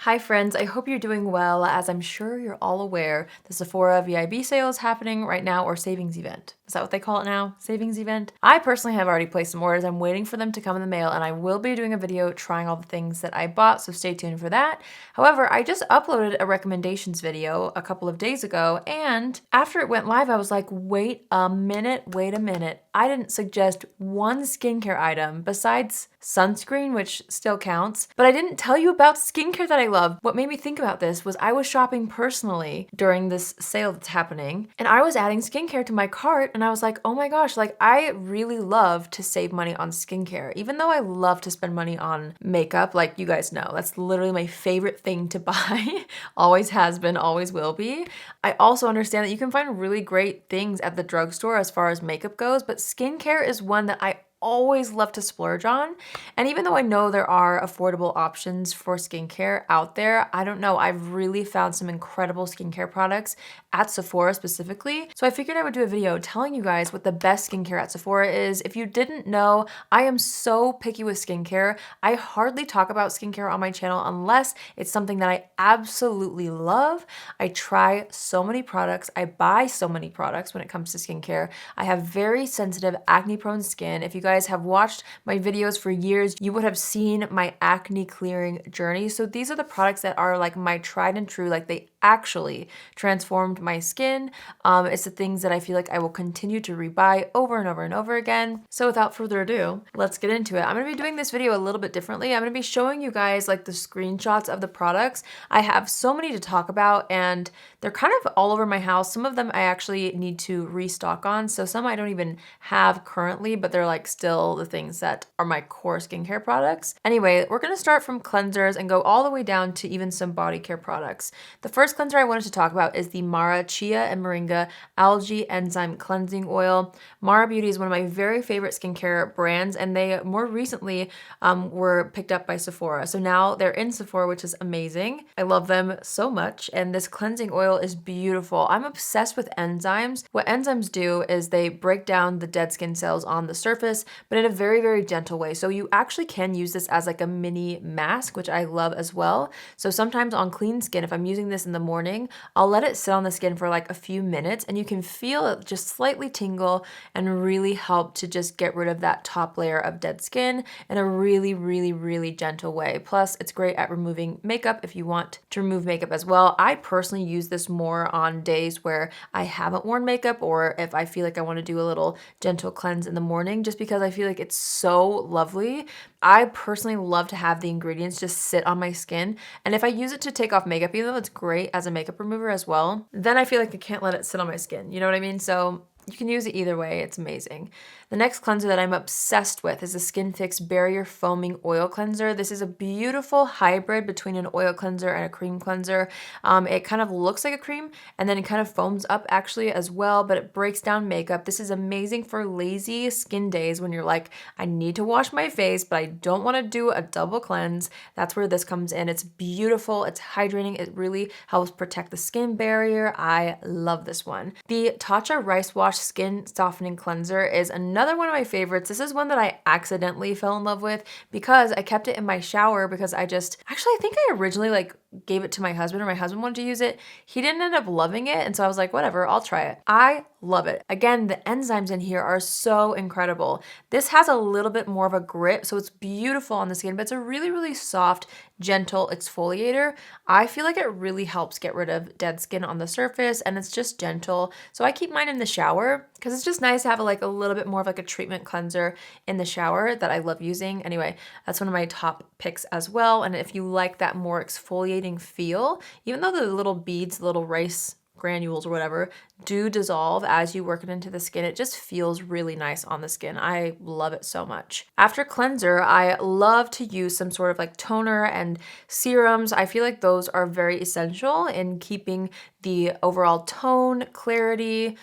Hi friends, I hope you're doing well. As I'm sure you're all aware, the Sephora VIB sale is happening right now, or savings event. Is that what they call it now? Savings event? I personally have already placed some orders. I'm waiting for them to come in the mail, and I will be doing a video trying all the things that I bought, so stay tuned for that. However, I just uploaded a recommendations video a couple of days ago, and after it went live, I was like, wait a minute. I didn't suggest one skincare item besides sunscreen, which still counts, but I didn't tell you about skincare that I love. What made me think about this was I was shopping personally during this sale that's happening, and I was adding skincare to my cart, and I was like, oh my gosh, like I really love to save money on skincare. Even though I love to spend money on makeup, like you guys know, that's literally my favorite thing to buy. Always has been, always will be. I also understand that you can find really great things at the drugstore as far as makeup goes, but skincare is one that I always love to splurge on. And even though I know there are affordable options for skincare out there, I don't know, I've really found some incredible skincare products at Sephora specifically. So I figured I would do a video telling you guys what the best skincare at Sephora is. If you didn't know, I am so picky with skincare. I hardly talk about skincare on my channel unless it's something that I absolutely love. I try so many products. I buy so many products when it comes to skincare. I have very sensitive acne-prone skin. If you guys have watched my videos for years, you would have seen my acne clearing journey. So these are the products that are like my tried and true, like they actually transformed my skin. It's the things that I feel like I will continue to rebuy over and over and over again. So without further ado, let's get into it. I'm gonna be doing this video a little bit differently. I'm gonna be showing you guys like the screenshots of the products. I have so many to talk about and they're kind of all over my house. Some of them I actually need to restock on. So some I don't even have currently, but they're like still the things that are my core skincare products. Anyway, we're gonna start from cleansers and go all the way down to even some body care products. The first cleanser I wanted to talk about is the Mara Chia and Moringa Algae Enzyme Cleansing Oil. Mara Beauty is one of my very favorite skincare brands, and they more recently were picked up by Sephora. So now they're in Sephora, which is amazing. I love them so much, and this cleansing oil is beautiful. I'm obsessed with enzymes. What enzymes do is they break down the dead skin cells on the surface, but in a very, very gentle way. So you actually can use this as like a mini mask, which I love as well. So sometimes on clean skin, if I'm using this in the morning, I'll let it sit on the skin for like a few minutes and you can feel it just slightly tingle and really help to just get rid of that top layer of dead skin in a really, really, really gentle way. Plus, it's great at removing makeup if you want to remove makeup as well. I personally use this more on days where I haven't worn makeup or if I feel like I want to do a little gentle cleanse in the morning, just because I feel like it's so lovely. I personally love to have the ingredients just sit on my skin, and if I use it to take off makeup, even though it's great as a makeup remover as well, then I feel like I can't let it sit on my skin. You know what I mean? So you can use it either way. It's amazing. The next cleanser that I'm obsessed with is the Skinfix Barrier Foaming Oil Cleanser. This is a beautiful hybrid between an oil cleanser and a cream cleanser. It kind of looks like a cream and then it kind of foams up actually as well, but it breaks down makeup. This is amazing for lazy skin days when you're like, I need to wash my face, but I don't want to do a double cleanse. That's where this comes in. It's beautiful. It's hydrating. It really helps protect the skin barrier. I love this one. The Tatcha Rice Wash Skin Softening Cleanser is another one of my favorites. This is one that I accidentally fell in love with because I kept it in my shower because I think I originally like gave it to my husband or my husband wanted to use it. He didn't end up loving it. And so I was like, whatever, I'll try it. I love it. Again, the enzymes in here are so incredible. This has a little bit more of a grip, so it's beautiful on the skin, but it's a really, really soft, gentle exfoliator. I feel like it really helps get rid of dead skin on the surface and it's just gentle. So I keep mine in the shower because it's just nice to have like a little bit more of like a treatment cleanser in the shower that I love using. Anyway, that's one of my top picks as well. And if you like that more exfoliating feel, even though the little beads, the little rice granules or whatever do dissolve as you work it into the skin, it just feels really nice on the skin. I love it so much. After cleanser, I love to use some sort of like toner and serums. I feel like those are very essential in keeping the overall tone, clarity,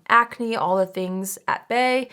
acne, all the things at bay.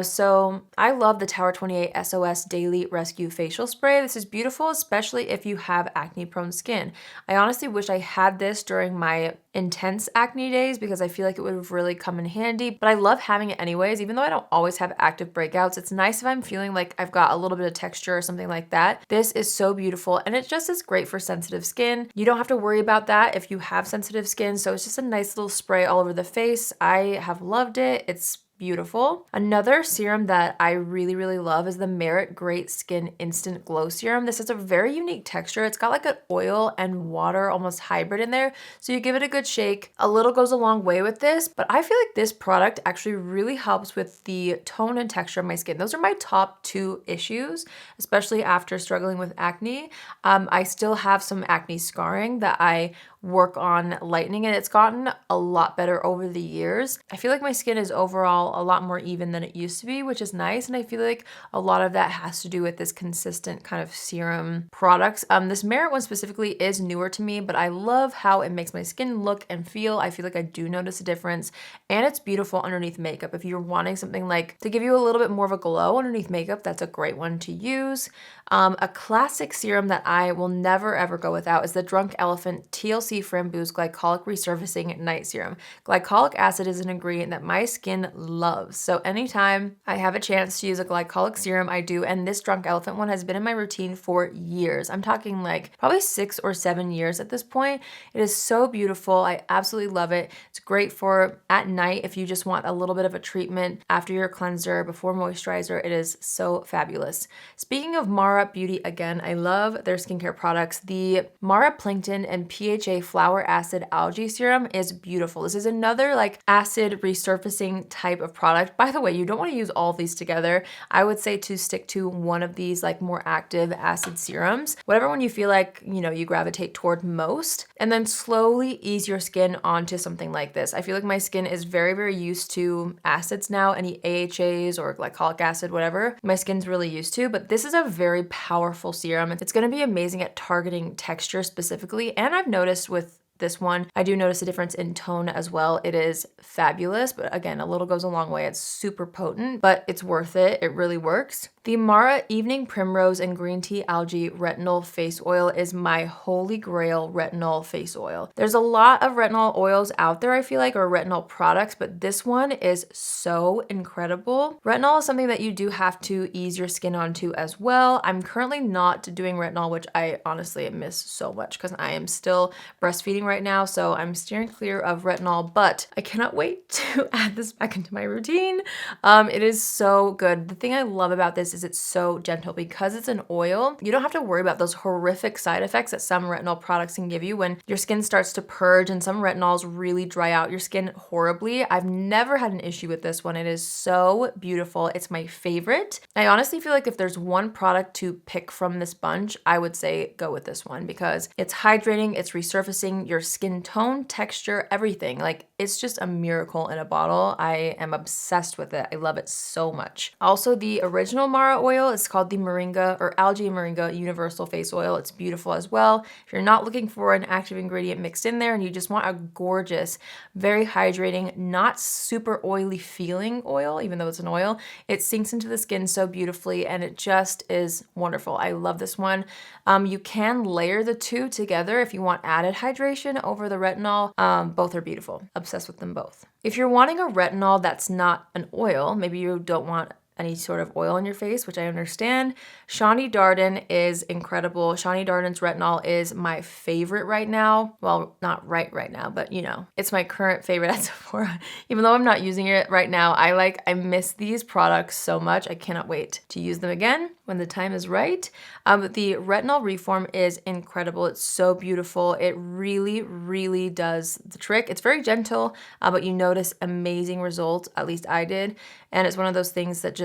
So I love the Tower 28 SOS Daily Rescue Facial Spray. This is beautiful, especially if you have acne prone skin. I honestly wish I had this during my intense acne days because I feel like it would have really come in handy, but I love having it anyways. Even though I don't always have active breakouts, it's nice if I'm feeling like I've got a little bit of texture or something like that. This is so beautiful, and it just is great for sensitive skin. You don't have to worry about that if you have sensitive skin, so it's just a nice little spray all over the face. I have loved it. It's beautiful. Another serum that I really love is the Merit Great Skin Instant Glow Serum. This is a very unique texture. It's got like an oil and water almost hybrid in there. So you give it a good shake. A little goes a long way with this, but I feel like this product actually really helps with the tone and texture of my skin. Those are my top two issues, especially after struggling with acne. I still have some acne scarring that I work on lightening, and it's gotten a lot better over the years. I feel like my skin is overall a lot more even than it used to be, which is nice, and I feel like a lot of that has to do with this consistent kind of serum products. This Merit one specifically is newer to me, but I love how it makes my skin look and feel. I feel like I do notice a difference, and it's beautiful underneath makeup. If you're wanting something like to give you a little bit more of a glow underneath makeup, that's a great one to use. A classic serum that I will never ever go without is the Drunk Elephant t.l.c. Framboos Glycolic Resurfacing Night Serum. Glycolic acid is an ingredient that my skin loves, so anytime I have a chance to use a glycolic serum, I do, and this Drunk Elephant one has been in my routine for years. I'm talking like probably 6 or 7 years at this point. It is so beautiful. I absolutely love it. It's great for at night if you just want a little bit of a treatment after your cleanser, before moisturizer. It is so fabulous. Speaking of Mara Beauty, again, I love their skincare products. The Mara Plankton and PHA Flower Acid Algae Serum is beautiful. This is another like acid resurfacing type of product. By the way, you don't want to use all of these together. I would say to stick to one of these like more active acid serums, whatever one you feel like, you know, you gravitate toward most, and then slowly ease your skin onto something like this. I feel like my skin is very used to acids now, any AHAs or glycolic acid, whatever my skin's really used to, but this is a very powerful serum. It's going to be amazing at targeting texture specifically, and I've noticed with this one, I do notice a difference in tone as well. It is fabulous, but again, a little goes a long way. It's super potent, but it's worth it. It really works. The Mara Evening Primrose and Green Tea Algae Retinol Face Oil is my holy grail retinol face oil. There's a lot of retinol oils out there, I feel like, or retinol products, but this one is so incredible. Retinol is something that you do have to ease your skin onto as well. I'm currently not doing retinol, which I honestly miss so much because I am still breastfeeding right now, so I'm steering clear of retinol, but I cannot wait to add this back into my routine. It is so good. The thing I love about this is it's so gentle because it's an oil. You don't have to worry about those horrific side effects that some retinol products can give you when your skin starts to purge, and some retinols really dry out your skin horribly. I've never had an issue with this one. It is so beautiful. It's my favorite. I honestly feel like if there's one product to pick from this bunch, I would say go with this one because it's hydrating, it's resurfacing your skin tone, texture, everything. Like, it's just a miracle in a bottle. I am obsessed with it. I love it so much. Also, the original Mara oil is called the Moringa or Algae Moringa Universal Face Oil. It's beautiful as well. If you're not looking for an active ingredient mixed in there and you just want a gorgeous, very hydrating, not super oily feeling oil, even though it's an oil, it sinks into the skin so beautifully and it just is wonderful. I love this one. You can layer the two together if you want added hydration over the retinol. Both are beautiful. Obsessed with them both. If you're wanting a retinol that's not an oil, maybe you don't want any sort of oil on your face, which I understand. SHAI DARDEN is incredible. SHAI DARDEN's retinol is my favorite right now. Well, not right now, but you know, it's my current favorite at Sephora. Even though I'm not using it right now, I miss these products so much. I cannot wait to use them again when the time is right. The retinol reform is incredible. It's so beautiful. It really does the trick. It's very gentle, but you notice amazing results. At least I did. And it's one of those things that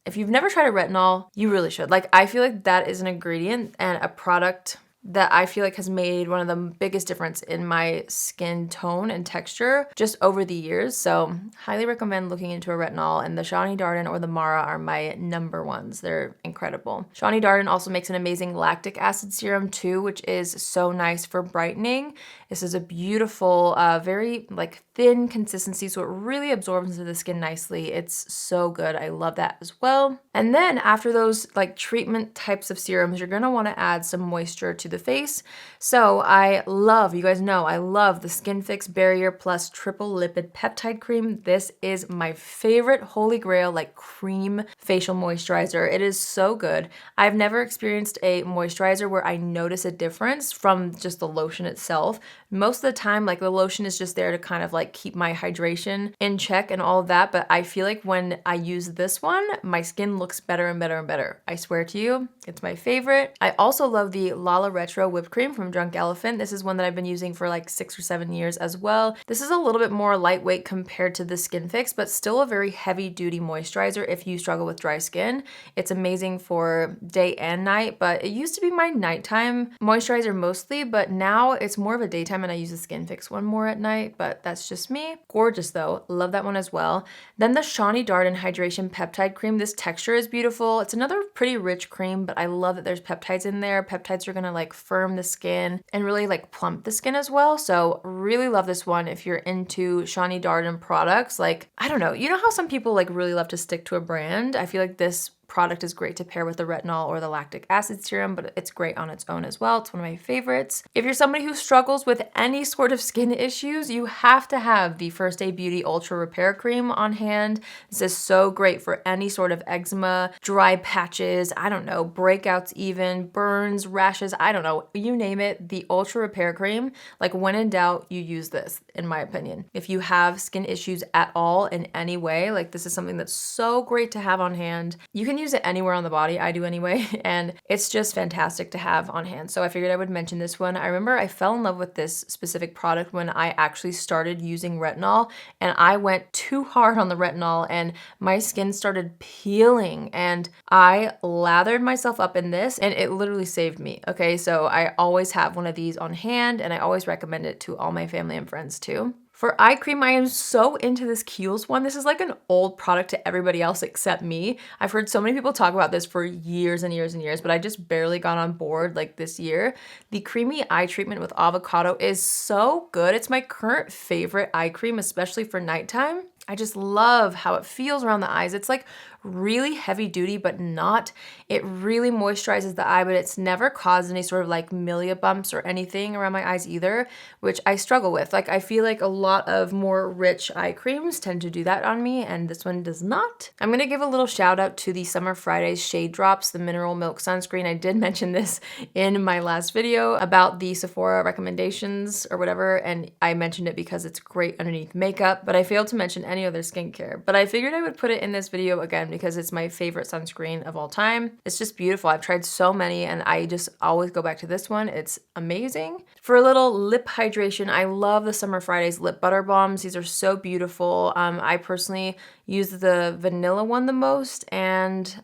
if you've never tried a retinol, you really should. Like, I feel like that is an ingredient and a product that I feel like has made one of the biggest difference in my skin tone and texture just over the years. So highly recommend looking into a retinol, and the Shani Darden or the Mara are my number ones. They're incredible. Shani Darden also makes an amazing lactic acid serum too, which is so nice for brightening. This is a beautiful, very like thin consistency, so it really absorbs into the skin nicely. It's so good. I love that as well. And then after those like treatment types of serums, you're gonna wanna add some moisture to the face. So I love, you guys know, I love the Skinfix Barrier Plus Triple Lipid Peptide Cream. This is my favorite holy grail like cream facial moisturizer. It is so good. I've never experienced a moisturizer where I notice a difference from just the lotion itself. Most of the time, like the lotion is just there to kind of like keep my hydration in check and all of that, but I feel like when I use this one, my skin looks better and better and better. I swear to you, it's my favorite. I also love the Lala Retro Whipped Cream from Drunk Elephant. This is one that I've been using for like 6 or 7 years as well. This is a little bit more lightweight compared to the Skinfix, but still a very heavy duty moisturizer if you struggle with dry skin. It's amazing for day and night, but it used to be my nighttime moisturizer mostly, but now it's more of a daytime and I use the Skinfix one more at night, but that's just me. Gorgeous though, love that one as well. Then the Shani Darden Hydration Peptide Cream. This texture is beautiful. It's another pretty rich cream, but I love that there's peptides in there. Peptides are gonna like firm the skin and really like plump the skin as well. So really love this one if you're into Shani Darden products. Like, I don't know, you know how some people like really love to stick to a brand? I feel like this product is great to pair with the retinol or the lactic acid serum, but it's great on its own as well. It's one of my favorites. If you're somebody who struggles with any sort of skin issues, you have to have the First Aid Beauty Ultra Repair Cream on hand. This is so great for any sort of eczema, dry patches, I don't know, breakouts even, burns, rashes, I don't know, you name it, the Ultra Repair Cream. Like when in doubt, you use this, in my opinion. If you have skin issues at all in any way, like this is something that's so great to have on hand. You can use it anywhere on the body, I do anyway, and it's just fantastic to have on hand. So I figured I would mention this one. I remember I fell in love with this specific product when I actually started using retinol, and I went too hard on the retinol and my skin started peeling, and I lathered myself up in this and it literally saved me. Okay, so I always have one of these on hand and I always recommend it to all my family and friends too. For eye cream, I am so into this Kiehl's one. This is like an old product to everybody else except me. I've heard so many people talk about this for years and years and years, but I just barely got on board like this year. The creamy eye treatment with avocado is so good. It's my current favorite eye cream, especially for nighttime. I just love how it feels around the eyes. It's like really heavy duty, but not. It really moisturizes the eye, but it's never caused any sort of like milia bumps or anything around my eyes either, which I struggle with. Like I feel like a lot of more rich eye creams tend to do that on me, and this one does not. I'm gonna give a little shout out to the Summer Fridays Shade Drops, the Mineral Milk Sunscreen. I did mention this in my last video about the Sephora recommendations or whatever, and I mentioned it because it's great underneath makeup, but I failed to mention any other skincare. But I figured I would put it in this video again because it's my favorite sunscreen of all time. It's just beautiful. I've tried so many and I just always go back to this one. It's amazing. For a little lip hydration, I love the Summer Fridays Lip Butter Balms. These are so beautiful. I personally use the vanilla one the most, and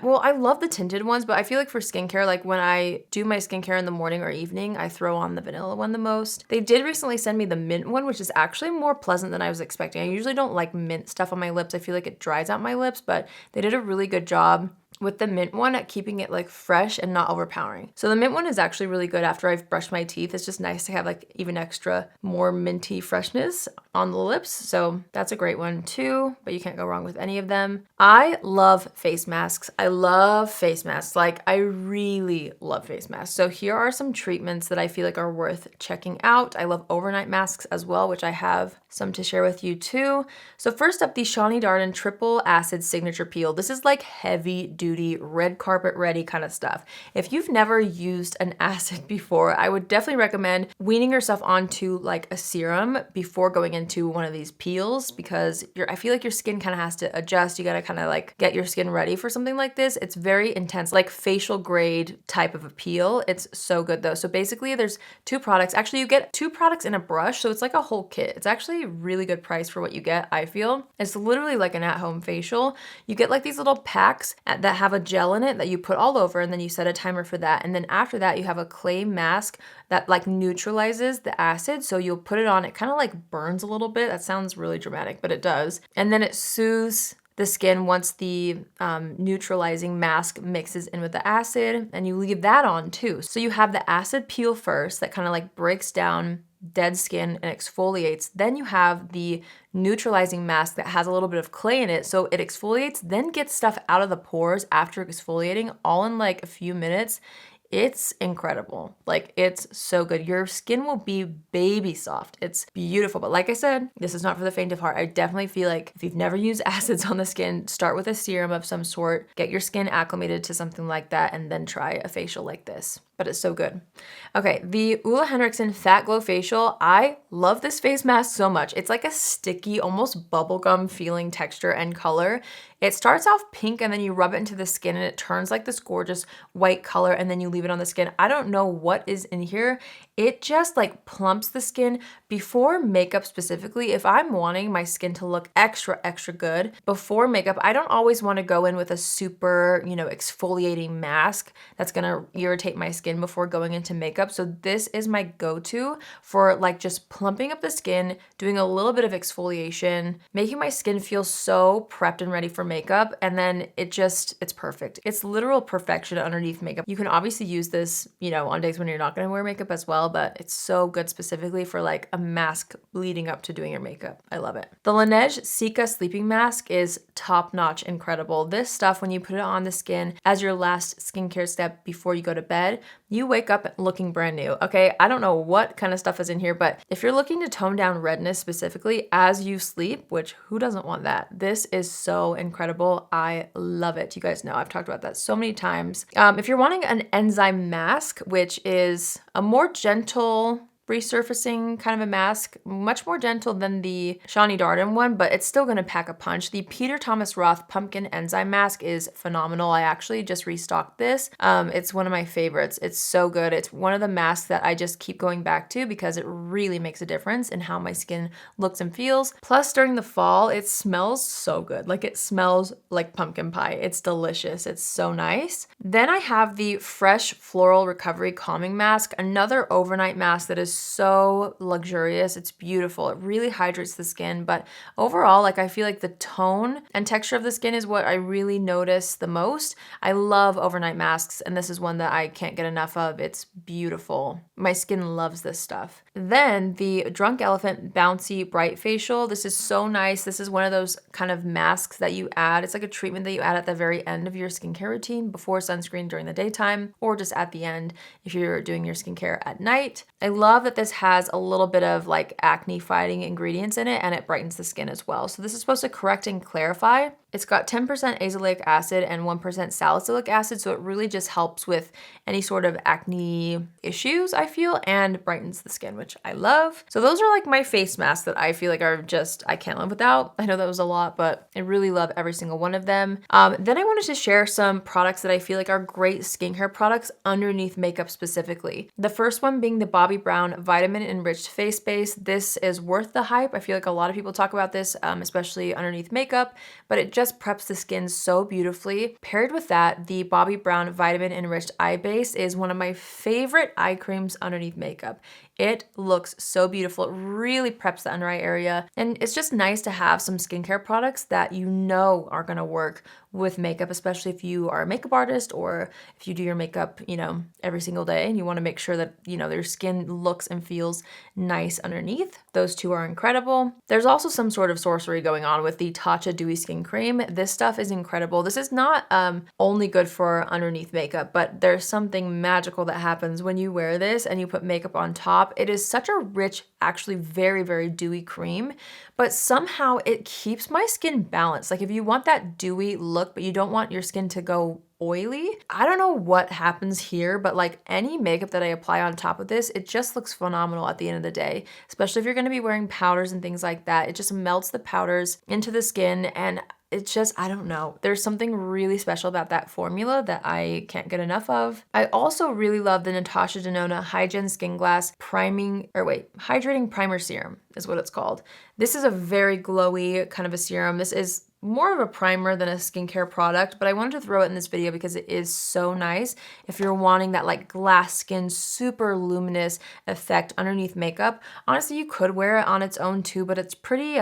well, I love the tinted ones, but I feel like for skincare, like when I do my skincare in the morning or evening, I throw on the vanilla one the most. They did recently send me the mint one, which is actually more pleasant than I was expecting. I usually don't like mint stuff on my lips. I feel like it dries out my lips, but they did a really good job with the mint one at keeping it like fresh and not overpowering. So the mint one is actually really good after I've brushed my teeth. It's just nice to have like even extra more minty freshness on the lips. So that's a great one too, but you can't go wrong with any of them. I love face masks. I love face masks. Like I really love face masks. So here are some treatments that I feel like are worth checking out. I love overnight masks as well, which I have some to share with you too. So first up, the Shani Darden Triple Acid Signature Peel. This is like heavy duty, red carpet ready kind of stuff. If you've never used an acid before, I would definitely recommend weaning yourself onto like a serum before going into one of these peels, because I feel like your skin kind of has to adjust. You got to kind of like get your skin ready for something like this. It's very intense, like facial grade type of a peel. It's so good though. So basically there's 2 products. Actually, you get 2 products in a brush. So it's like a whole kit. It's actually a really good price for what you get, I feel. It's literally like an at-home facial. You get like these little packs that have a gel in it that you put all over, and then you set a timer for that. And then after that, you have a clay mask that like neutralizes the acid. So you'll put it on, it kind of like burns a little bit. That sounds really dramatic, but it does. And then it soothes the skin once the neutralizing mask mixes in with the acid, and you leave that on too. So you have the acid peel first that kind of like breaks down dead skin and exfoliates. Then you have the neutralizing mask that has a little bit of clay in it, so it exfoliates, then gets stuff out of the pores after exfoliating, all in like a few minutes. It's incredible. Like, it's so good. Your skin will be baby soft. It's beautiful. But like I said, this is not for the faint of heart. I definitely feel like if you've never used acids on the skin, start with a serum of some sort, get your skin acclimated to something like that, and then try a facial like this. But it's so good. Okay, the Hendrickson Fat Glow Facial. I love this face mask so much. It's like a sticky, almost bubblegum feeling texture and color. It starts off pink and then you rub it into the skin and it turns like this gorgeous white color, and then you leave it on the skin. I don't know what is in here. It just like plumps the skin. Before makeup specifically, if I'm wanting my skin to look extra, extra good before makeup, I don't always want to go in with a super, exfoliating mask that's gonna irritate my skin before going into makeup. So this is my go-to for like just plumping up the skin, doing a little bit of exfoliation, making my skin feel so prepped and ready for makeup, and then it's perfect. It's literal perfection underneath makeup. You can obviously use this, on days when you're not gonna wear makeup as well, but it's so good specifically for like a mask leading up to doing your makeup. I love it. The Laneige Cica Sleeping Mask is top-notch incredible. This stuff, when you put it on the skin as your last skincare step before you go to bed, you wake up looking brand new, okay? I don't know what kind of stuff is in here, but if you're looking to tone down redness specifically as you sleep, which who doesn't want that? This is so incredible. I love it. You guys know I've talked about that so many times. If you're wanting an enzyme mask, which is a more gentle resurfacing kind of a mask, much more gentle than the SHAI DARDEN one, but it's still gonna pack a punch. The Peter Thomas Roth Pumpkin Enzyme Mask is phenomenal. I actually just restocked this. It's one of my favorites. It's so good. It's one of the masks that I just keep going back to because it really makes a difference in how my skin looks and feels. Plus, during the fall, it smells so good. Like, it smells like pumpkin pie. It's delicious. It's so nice. Then I have the Fresh Floral Recovery Calming Mask, another overnight mask that is so luxurious. It's beautiful. It really hydrates the skin, but overall, like, I feel like the tone and texture of the skin is what I really notice the most. I love overnight masks, and this is one that I can't get enough of. It's beautiful. My skin loves this stuff. Then the Drunk Elephant Bouncy Bright Facial. This is so nice. This is one of those kind of masks that you add. It's like a treatment that you add at the very end of your skincare routine, before sunscreen during the daytime, or just at the end if you're doing your skincare at night. I love that this has a little bit of like acne fighting ingredients in it, and it brightens the skin as well. So this is supposed to correct and clarify. It's got 10% azelaic acid and 1% salicylic acid, so it really just helps with any sort of acne issues, I feel, and brightens the skin, which I love. So those are like my face masks that I feel like are just, I can't live without. I know that was a lot, but I really love every single one of them. Then I wanted to share some products that I feel like are great skincare products underneath makeup specifically. The first one being the Bobbi Brown Vitamin Enriched Face Base. This is worth the hype. I feel like a lot of people talk about this, especially underneath makeup, but it just preps the skin so beautifully. Paired with that, the Bobbi Brown Vitamin Enriched Eye Base is one of my favorite eye creams underneath makeup. It looks so beautiful. It really preps the under eye area. And it's just nice to have some skincare products that you know are gonna work with makeup, especially if you are a makeup artist or if you do your makeup, every single day and you wanna make sure that, your skin looks and feels nice underneath. Those two are incredible. There's also some sort of sorcery going on with the Tatcha Dewy Skin Cream. This stuff is incredible. This is not only good for underneath makeup, but there's something magical that happens when you wear this and you put makeup on top. It is such a rich, actually very, very dewy cream, but somehow it keeps my skin balanced. Like, if you want that dewy look, but you don't want your skin to go oily, I don't know what happens here, but like any makeup that I apply on top of this, it just looks phenomenal at the end of the day, especially if you're gonna be wearing powders and things like that. It just melts the powders into the skin, and it's just, I don't know. There's something really special about that formula that I can't get enough of. I also really love the Natasha Denona Hygiene Skin Glass Hydrating Primer Serum is what it's called. This is a very glowy kind of a serum. This is more of a primer than a skincare product, but I wanted to throw it in this video because it is so nice if you're wanting that like glass skin, super luminous effect underneath makeup. Honestly, you could wear it on its own too, but it's pretty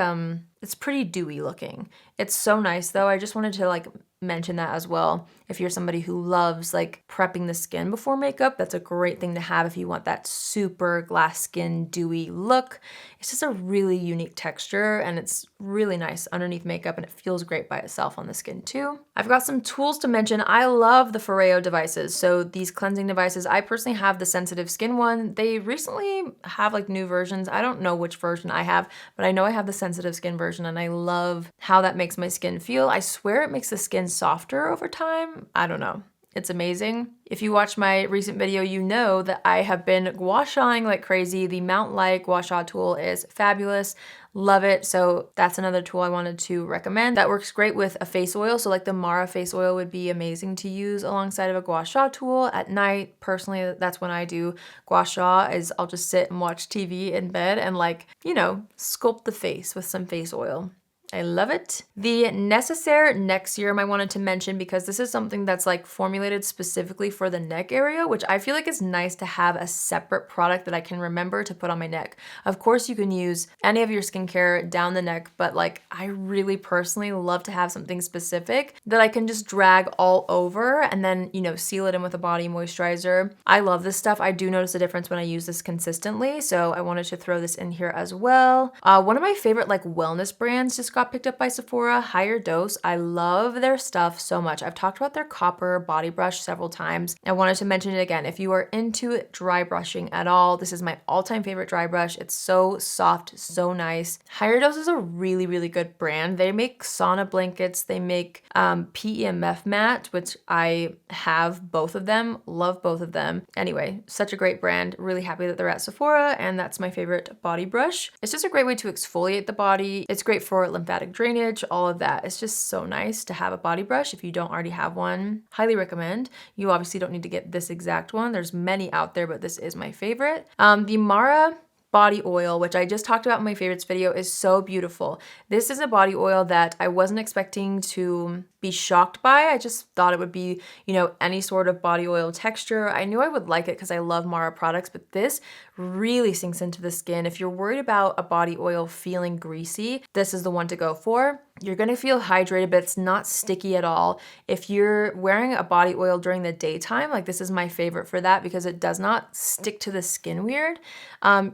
dewy looking. It's so nice though. I just wanted to like mention that as well. If you're somebody who loves like prepping the skin before makeup, that's a great thing to have if you want that super glass skin dewy look. It's just a really unique texture and it's really nice underneath makeup and it feels great by itself on the skin too. I've got some tools to mention. I love the Fero Devices. So these cleansing devices, I personally have the sensitive skin one. They recently have like new versions. I don't know which version I have, but I know I have the sensitive skin version and I love how that makes my skin feel. I swear it makes the skin softer over time. I don't know. It's amazing. If you watch my recent video, you know that I have been gua shaing like crazy. The Mount Like gua sha tool is fabulous. Love it. So that's another tool I wanted to recommend. That works great with a face oil. So like the Mara face oil would be amazing to use alongside of a gua sha tool at night. Personally, that's when I do gua sha is I'll just sit and watch TV in bed and like, you know, sculpt the face with some face oil. I love it. The Necessaire neck serum I wanted to mention because this is something that's like formulated specifically for the neck area, which I feel like is nice to have a separate product that I can remember to put on my neck. Of course, you can use any of your skincare down the neck, but like I really personally love to have something specific that I can just drag all over and then, you know, seal it in with a body moisturizer. I love this stuff. I do notice a difference when I use this consistently, so I wanted to throw this in here as well. One of my favorite like wellness brands just got picked up by Sephora, Higher Dose. I love their stuff so much. I've talked about their copper body brush several times. I wanted to mention it again. If you are into dry brushing at all, this is my all-time favorite dry brush. It's so soft, so nice. Higher Dose is a really, really good brand. They make sauna blankets. They make PEMF mat, which I have both of them. Love both of them. Anyway, such a great brand. Really happy that they're at Sephora, and that's my favorite body brush. It's just a great way to exfoliate the body. It's great for lymphatic drainage, all of that. It's just so nice to have a body brush if you don't already have one. Highly recommend. You obviously don't need to get this exact one. There's many out there, but this is my favorite. The Mara body oil, which I just talked about in my favorites video, is so beautiful. This is a body oil that I wasn't expecting to be shocked by. I just thought it would be, you know, any sort of body oil texture. I knew I would like it because I love Mara products, but this really sinks into the skin. If you're worried about a body oil feeling greasy, this is the one to go for. You're gonna feel hydrated, but it's not sticky at all. If you're wearing a body oil during the daytime, like this is my favorite for that because it does not stick to the skin weird.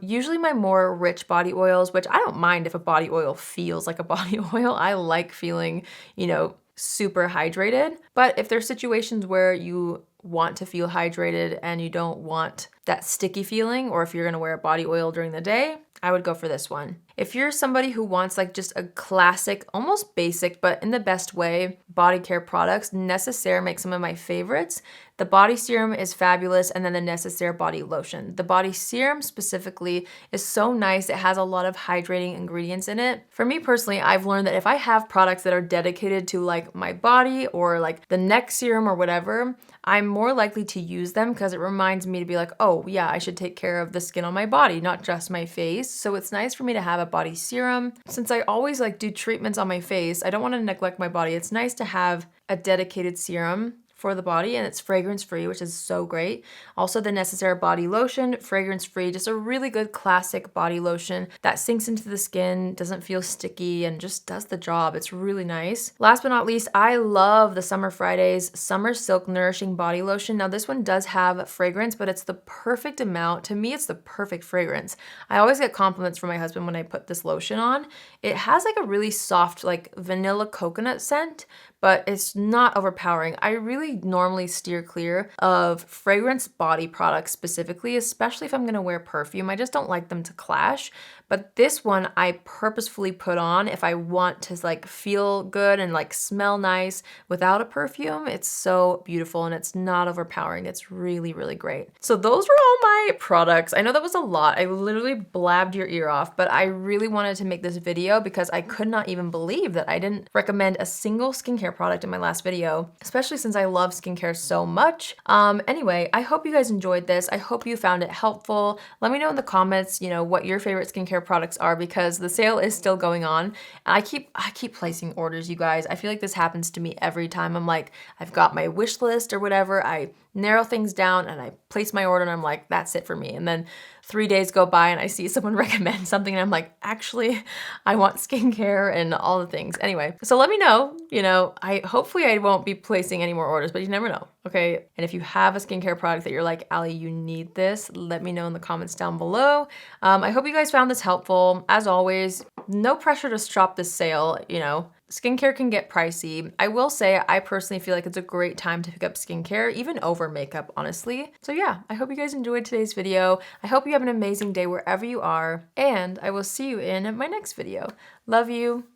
Usually my more rich body oils, which I don't mind if a body oil feels like a body oil. I like feeling, you know, super hydrated. But if there's situations where you want to feel hydrated and you don't want that sticky feeling, or if you're gonna wear a body oil during the day, I would go for this one. If you're somebody who wants like just a classic, almost basic, but in the best way, body care products, Necessaire makes some of my favorites. The body serum is fabulous, and then the Necessaire body lotion. The body serum specifically is so nice. It has a lot of hydrating ingredients in it. For me personally, I've learned that if I have products that are dedicated to like my body or like the neck serum or whatever, I'm more likely to use them because it reminds me to be like, oh yeah, I should take care of the skin on my body, not just my face. So it's nice for me to have a body serum. Since I always like do treatments on my face, I don't want to neglect my body. It's nice to have a dedicated serum for the body, and it's fragrance free, which is so great. Also the Necessaire body lotion, fragrance free, just a really good classic body lotion that sinks into the skin, doesn't feel sticky, and just does the job. It's really nice. Last but not least, I love the Summer Fridays Summer Silk Nourishing Body Lotion. Now this one does have fragrance, but it's the perfect amount. To me, it's the perfect fragrance. I always get compliments from my husband when I put this lotion on. It has like a really soft, like vanilla coconut scent, but it's not overpowering. I really normally steer clear of fragrance body products specifically, especially if I'm gonna wear perfume. I just don't like them to clash. But this one I purposefully put on if I want to like feel good and like smell nice without a perfume. It's so beautiful and it's not overpowering. It's really, really great. So those were all my products. I know that was a lot. I literally blabbed your ear off, but I really wanted to make this video because I could not even believe that I didn't recommend a single skincare product in my last video, especially since I love love skincare so much. Anyway, I hope you guys enjoyed this. I hope you found it helpful. Let me know in the comments, you know, what your favorite skincare products are, because the sale is still going on. I keep placing orders, you guys. I feel like this happens to me every time. I'm like, I've got my wish list or whatever. I narrow things down and I place my order and I'm like, that's it for me. And then 3 days go by and I see someone recommend something and I'm like, actually, I want skincare and all the things. Anyway, so let me know, you know, hopefully I won't be placing any more orders, but you never know, okay? And if you have a skincare product that you're like, Allie, you need this, let me know in the comments down below. I hope you guys found this helpful. As always, no pressure to shop this sale, you know. Skincare can get pricey. I will say I personally feel like it's a great time to pick up skincare, even over makeup, honestly. So yeah, I hope you guys enjoyed today's video. I hope you have an amazing day wherever you are, and I will see you in my next video. Love you.